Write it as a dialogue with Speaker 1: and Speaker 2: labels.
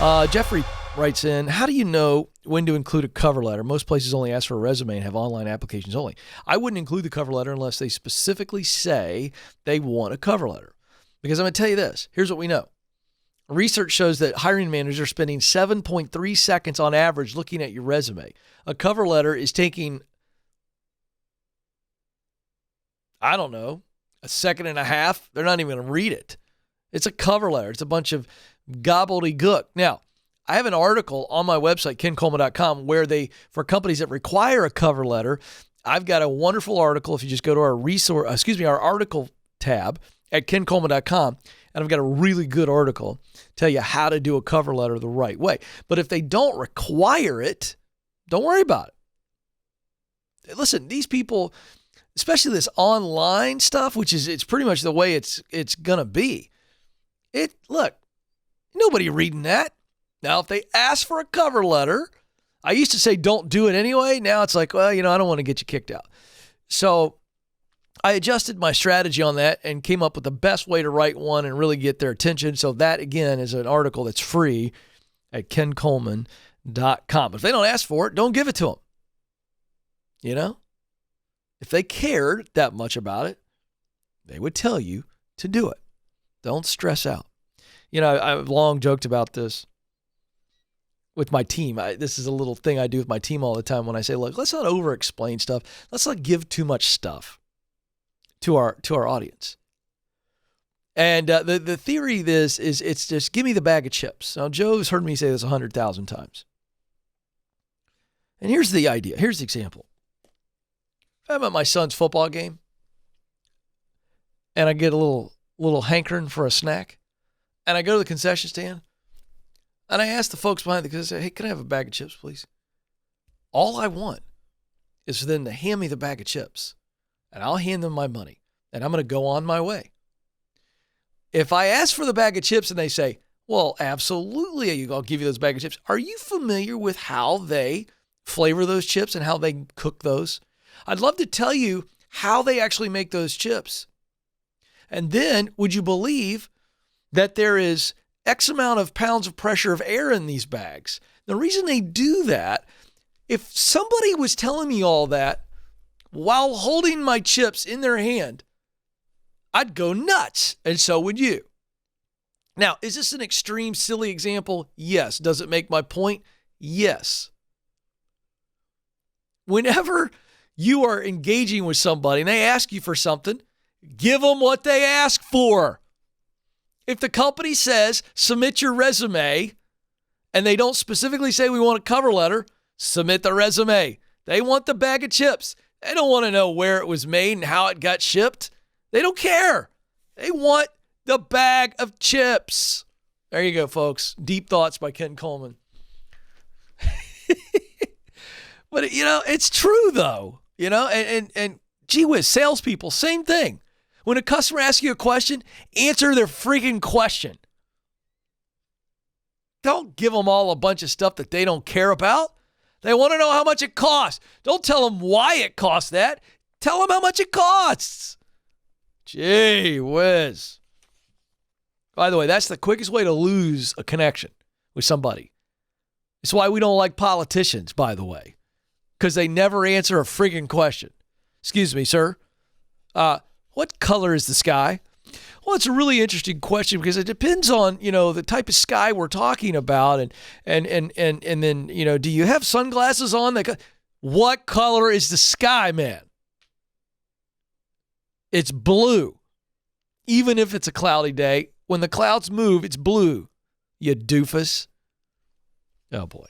Speaker 1: Jeffrey writes in, how do you know when to include a cover letter? Most places only ask for a resume and have online applications only. I wouldn't include the cover letter unless they specifically say they want a cover letter. Because I'm going to tell you this. Here's what we know. Research shows that hiring managers are spending 7.3 seconds on average looking at your resume. A cover letter is taking, I don't know, a second and a half. They're not even going to read it. It's a cover letter. It's a bunch of gobbledygook. Now, I have an article on my website, kencoleman.com, where for companies that require a cover letter, I've got a wonderful article. If you just go to our article tab at kencoleman.com, and I've got a really good article tell you how to do a cover letter the right way. But if they don't require it, don't worry about it. Listen, these people, especially this online stuff, which is it's pretty much the way it's gonna be. Look, nobody reading that. Now, if they ask for a cover letter, I used to say don't do it anyway. Now it's like, well, I don't want to get you kicked out. So I adjusted my strategy on that and came up with the best way to write one and really get their attention. So that, again, is an article that's free at kencoleman.com. But if they don't ask for it, don't give it to them. If they cared that much about it, they would tell you to do it. Don't stress out. I've long joked about this with my team. This is a little thing I do with my team all the time when I say, look, let's not over-explain stuff. Let's not give too much stuff to our audience. And the theory of this is it's just give me the bag of chips. Now, Joe's heard me say this 100,000 times. And here's the idea. Here's the example. If I'm at my son's football game and I get a little hankering for a snack, and I go to the concession stand, and I ask the folks behind the concession, hey, can I have a bag of chips, please? All I want is for them to hand me the bag of chips, and I'll hand them my money, and I'm going to go on my way. If I ask for the bag of chips and they say, well, absolutely, I'll give you those bag of chips. Are you familiar with how they flavor those chips and how they cook those? I'd love to tell you how they actually make those chips. And then, would you believe that there is X amount of pounds of pressure of air in these bags? The reason they do that, if somebody was telling me all that while holding my chips in their hand, I'd go nuts, and so would you. Now, is this an extreme, silly example? Yes. Does it make my point? Yes. Whenever you are engaging with somebody and they ask you for something, give them what they ask for. If the company says, submit your resume, and they don't specifically say we want a cover letter, submit the resume. They want the bag of chips. They don't want to know where it was made and how it got shipped. They don't care. They want the bag of chips. There you go, folks. Deep Thoughts by Ken Coleman. But, it's true, though. And gee whiz, salespeople, same thing. When a customer asks you a question, answer their freaking question. Don't give them all a bunch of stuff that they don't care about. They want to know how much it costs. Don't tell them why it costs that. Tell them how much it costs. Gee whiz. By the way, that's the quickest way to lose a connection with somebody. It's why we don't like politicians, by the way, because they never answer a freaking question. Excuse me, sir. What color is the sky? Well, it's a really interesting question because it depends on, the type of sky we're talking about. And then, do you have sunglasses on? What color is the sky, man? It's blue. Even if it's a cloudy day, when the clouds move, it's blue. You doofus. Oh, boy.